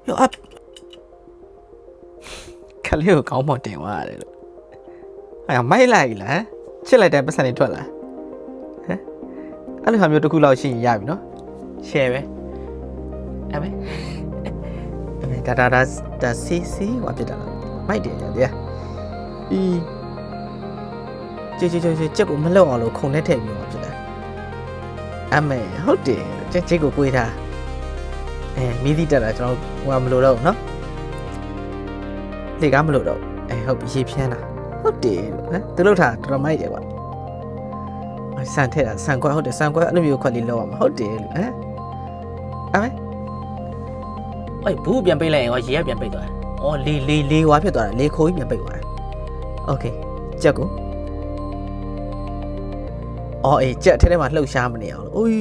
ရောအခလေးကိုကောင်းမောင်တင်သွားရတယ်လို့အဲ့မိုက်လိုက်လားချစ်လိုက်တဲ့ပတ်စံတွေထွက်လာဟမ်အဲ့လိုဟာမျိုးတစ်ခုလောက်ရှိရင်ရပြီနော် share ပဲအဲ့ပဲဒါစီဟောဖြစ်တာမိုက်တယ်ကြတယ်အီးကြည့်ချက်ကိုမလောက်အောင်လို့ခုံနဲ့ထည့်ပြီးတော့ဖြစ်တာအမေဟုတ်တယ်ချက်ကိုကိုွေးထားမီးသီးတက်တာကျွန်တော်ဟိုကမလို့တော့နော်လေကားမလို့တော့ဟုတ်ပြီရေဖြန်းတာဟုတ်တယ်နော်သူလောက်တာတော်မိုက်တယ်ကွာဆန်ထည့်တာဆန်ကွက်ဟုတ်တယ်ဆန်ကွက်အဲ့လိုမျိုးခွက်လေးလောက်အောင်ဟုတ်တယ်လို့အမေအေးဘူးပြန်ပိတ်လိုက်ရင်ရေကပြန်ပိတ်သွားတယ်အော်လေဝါဖြစ်သွားတာလေခိုးကြီးပြန်ပိတ်သွားတယ်โอเคချက်ကိုအော်အေးချက်ထဲမှာလှုပ်ရှားမနေအောင်လို့အိုး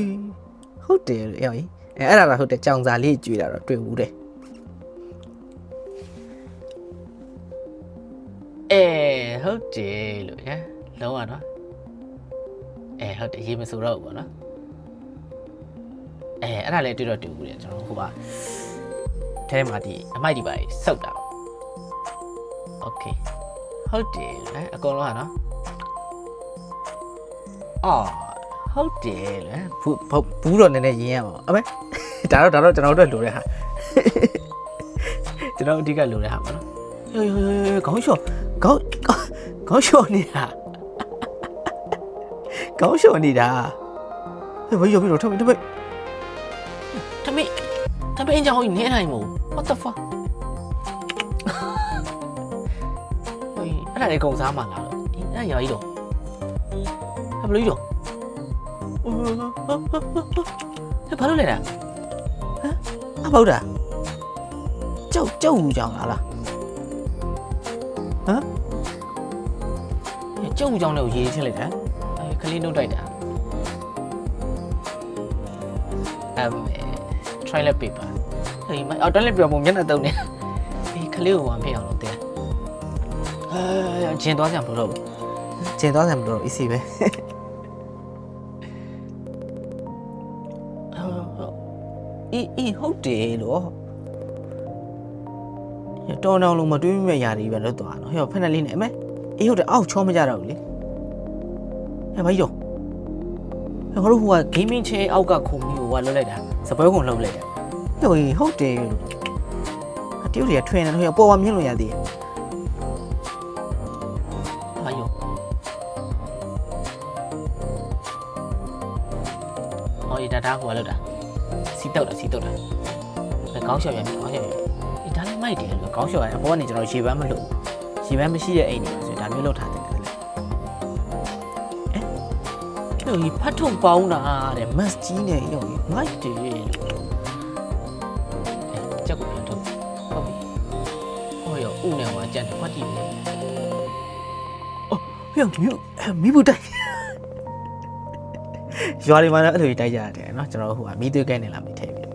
ဟုတ်တယ်လို့အေးအဲ့ဒါကဟုတ်တယ်ကြောင်စာလေးကျွေးတာတော့တွေ့ဘူးတယ်ဟုတ်တယ်လို့ဟမ်လုံးဝနော်ဟုတ်တယ်ရေးမဆိုတော့ဘူးပေါ့နော်အဲ့ဒါလည်းတွေ့တော့တွေ့ဘူးတယ်ကျွန်တော်ဟိုပါထဲမှာဒီအမိုက်ဒီပါစောက်တာโอเคဟုတ်တယ်အကုန်လုံးဟာနော်အော်ဟုတ်တယ်လေဘူးတော့နည်းနည်းရင်းရပါအမေဒါတော့ကျွန်တော်တို့လိုတဲ့ဟာကျွန်တော်အဓိကလိုတဲ့ဟာပါနော်ခေါင်းလျှော့နေတာခေါင်းလျှော့နေတာဘယ်ရောပြီးတော့ထမင်းအင်းကြောင့်နေနိုင်မို့ what the fuck အဲ့ဒါလေကုံစားမှလာတော့အဲ့ရောကြီးတော့ဘယ်လိုကြီးတော့ဘာလို့လဲတာဟမ်ဟုတ်တာကြောက်ဦးကြောင်လားဟမ်ကြောက်ဦးကြောင်လည်းရေးထည့်လိုက်တာခလေးနှုတ်တိုက်တာtoilet paper toilet paper မျက်နှာတုံးနေခလေးကိုဝမ်းဖြစ်အောင်လုပ်တယ်ဂျင်သွားကြမလို့ဂျင်သွားကြမလို့ easy ပဲအေးဟုတ်တယ်လို့တော်တော်လုံးမတွေးမိမဲ့ຢာတွေပဲလို့သွားနော်ဟဲ့ဖက်နဲ့လေးနဲ့အမေအေးဟုတ်တယ်အောက်ချောမကြတော့ဘူးလေဟဲ့ဘာကြီးတော့ငါတို့ဟိုက gaming chair အောက်ကခုံကြီးကိုလွတ်လိုက်တာစပွဲကုံလှုပ်လိုက်တာဟုတ်တယ်လို့အတူတွေကထွင်နေတော့ဟဲ့ပေါ်ပါမြင်လို့ရသေးတယ်ဘာကြီးဟောဒီဒါဟိုကလောက်တာစီတောက်တာကောင်းရှော့ပြန်ပြီဒါလည်းမိုက်တယ်လို့ကောင်းရှော့ရဘောကနေကျွန်တော်ရေပန်းမလို့ရေပန်းမရှိတဲ့အိမ်နေဆိုဒါမျိုးလောက်ထားတယ်ဒီဖတ်ထုံပေါင်းတာတဲ့မတ်ကြီးနဲ့ရောမိုက်တယ်လို့ချက်ကိုပြန်ထုတ်ဟုတ်ပြီဟောရောဥနဲ့ဟောကြက်တယ်ဖတ်ကြည့်ပြီအော်ဟေ့မီးဘူးတိုက်ရွာတွေမှာလည်းအဲ့လိုတိုက်ကြရတယ်နော်ကျွန်တော်ဟိုကမီးသွေးကဲနေလာမိထည့်ပြီး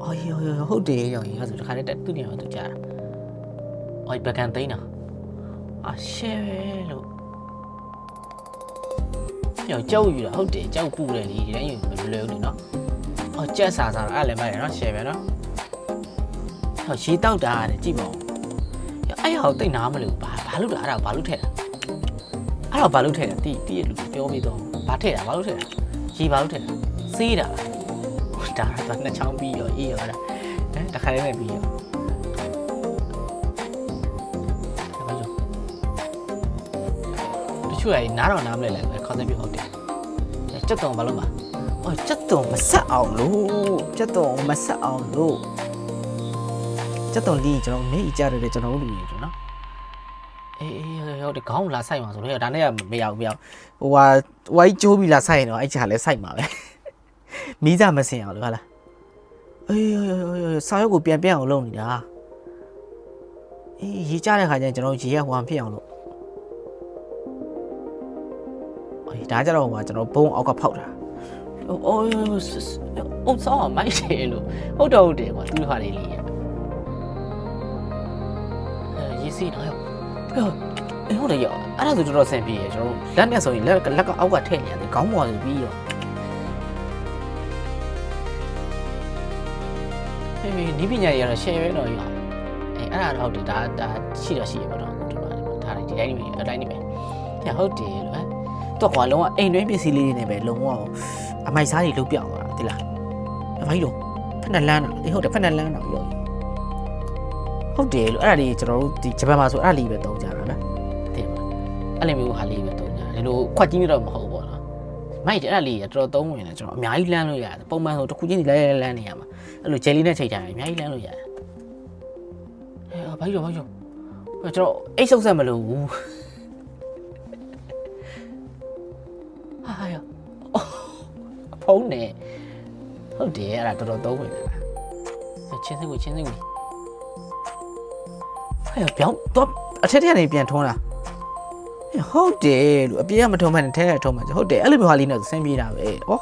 အော်ဟုတ်တယ်ရောငါဆိုတခါတည်းသူ့နေရာမှာသူကြားတာအော်ဘကန်သိန်းတာရှဲလို့ကြောက်ယူတာဟုတ်တယ်ကြောက်ပူတယ်ဒီတိုင်းယူမလွယ်ဘူးနော်ကြက်စားအဲ့လည်းမိုက်တယ်နော်ရှယ်ပဲနော်ရေတောက်တာတဲ့ကြည့်ပါဦးအဲ့ဟာတိတ်နားမလို့ဘာလို့လဲအဲ့ဒါဘာလို့ထည့်တာအဲ့တော့ဘာလို့ထည့်တာတီးရလို့ပြောပြီးတော့ဘာထည့်တာဘာလို့ထည့်တာရေဘာလို့ထည့်တာစေးတာဒါနှစ်ချောင်းပြီးရောအေးရောအဲ့ဒါတခါလေးနဲ့ပြီးရောတချို့ကနားတော့နားမလဲလိုက်ပဲခေါင်းသက်ပြဟုတ်တယ်ကြက်တုံဘာလို့မှာကြက်တုံမဆက်အောင်လို့ကြက်တုံမဆက်အောင်လို့ကြက်တုံလီကျွန်တော်နေကြရတယ်ကျွန်တော်တို့လူတွေနော်အေးဟုတ်တယ်ခေါင်းလာဆိုင်မှာဆိုတော့ဒါနဲ့ကမရဘူးဟိုဝိုင်းကျိုးပြီးလာဆိုင်ရင်တော့အဲ့ချာလဲဆိုင်မှာပဲမီးစားမစင်အောင်လို့ဟာလားအေးစာရုပ်ကိုပြန်အောင်လုပ်နေတာအေးရေးကြတဲ့ခါကျရင်ကျွန်တော်ရေရဟွာဖြစ်အောင်လို့ဒါကြတော့ဟိုကျွန်တော်ဘုံအောက်ကဖောက်တာဆောင်းမိုက်တယ်လို့ဟုတ်တယ်ကွာသူ့ဟာလေးလေးရေးစီတော့ဟုတ်တယ်ရောအဲ့ဒါဆိုတော်တော်ဆင်ပြေရကျွန်တော်လက်နဲ့ဆိုရင်လက်ကအောက်ကထည့်နေရတယ်ခေါင်းပေါ်ဆိုပြီးရော နီးပညာတွေကတော့ share ပဲတော့ရအောင်အဲ့ဒါတော့ဟုတ်တယ်ဒါရှိတော့ရှိရပါတော့ဒီမှာဒါဒီတိုင်းနေအတိုင်းနေပဲဟုတ်တယ်လို့တော့ကွာလုံးဝအိမ်တွင်းပစ္စည်းလေးတွေနဲ့ပဲလုံးဝအမိုက်စားတွေလုတ်ပြောင်းသွားတာဒီလားဘာကြီးတော့ဖက်နဲ့လန်းတာအေးဟုတ်တယ်ဖက်နဲ့လန်းတာရောဟုတ်တယ်လို့အဲ့ဒါလေးကျွန်တော်တို့ဒီဂျပန်မှာဆိုအဲ့ဒါလေးပဲတုံးကြတာဗျတဲ့ပါအဲ့လိုမျိုးဟာလေးပဲတုံးကြဒီလိုခွက်ကြီးတော့မဟုတ်ဘူးပေါ့နော်မိုက်တယ်အဲ့ဒါလေးကတော်တော်သုံးဝင်တယ်ကျွန်တော်အများကြီးလန်းလို့ရတယ်ပုံမှန်ဆိုတစ်ခုချင်းစီလန်းနေရမှာအဲ့လိုဂျယ်လီနဲ့ချိန်ကြတယ်အများကြီးလန်းလို့ရတယ်ဘာကြီးတော့ကျွန်တော်အိတ်ဆုပ်ဆက်မလို့ဘူးဟာရဖုန်းနဲ့ဟုတ်တယ်အဲ့ဒါတော်တော်သုံးဝင်တယ်ချင်းစိတ်ကိုဟဲ့ပြောင်းတော့အထက်ထက်နေပြန်ထုံးတာဟုတ်တယ်လို့အပြေးကမထုံးမှန်းထဲထဲထုံးမှန်းဟုတ်တယ်အဲ့လိုမျိုးဟာလေးနဲ့ဆင်းပြေးတာပဲဟော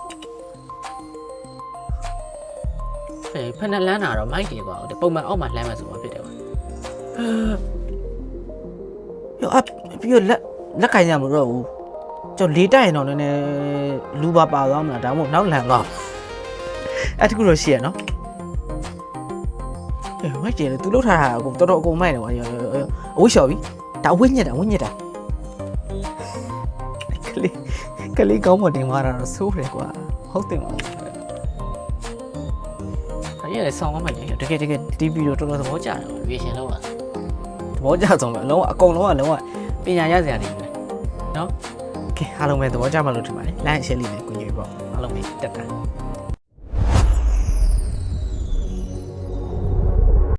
ဖက်နဲ့လန်းတာတော့မိုက်တယ်ကွာဟုတ်တယ်ပုံမှန်အောက်မှာလှမ်းမှဆိုမှဖြစ်တယ်ကွာရောပြီးတော့လက်ခိုင်းရမလို့တော့ဘူးကျွန်တော်လေးတိုက်ရင်တော့နည်းနည်းလူပါသွားမလားဒါမှမဟုတ်နောက်လန်တော့အဲ့တခုတော့ရှိရနော်မိုက်တယ်လေသူလှုပ်ထားတာအကုန်တော်တော်အကုန်မိုက်တယ်ကွာအဝိလျှော်ပြီဒါအဝိညက်တာကလေးကောင်းမတင်သွားတာတော့ဆိုးတယ်ကွာဟုတ်တယ်ကွာအဲ့ဒီဆောင်းမမိုက်တယ်တကယ်ဒီဗီဒီယိုတော်တော်သဘောကျတယ်ရေရှင်လောက်ပါသဘောကျဆုံးပဲအလုံးအကုန်လုံးကပညာရစရာတွေပဲနော်ကဲအားလုံးပဲသဘောကျမှလို့ထင်ပါတယ် like share လေးနဲ့ကိုကြီးပေါ့အားလုံးပဲတက်တာ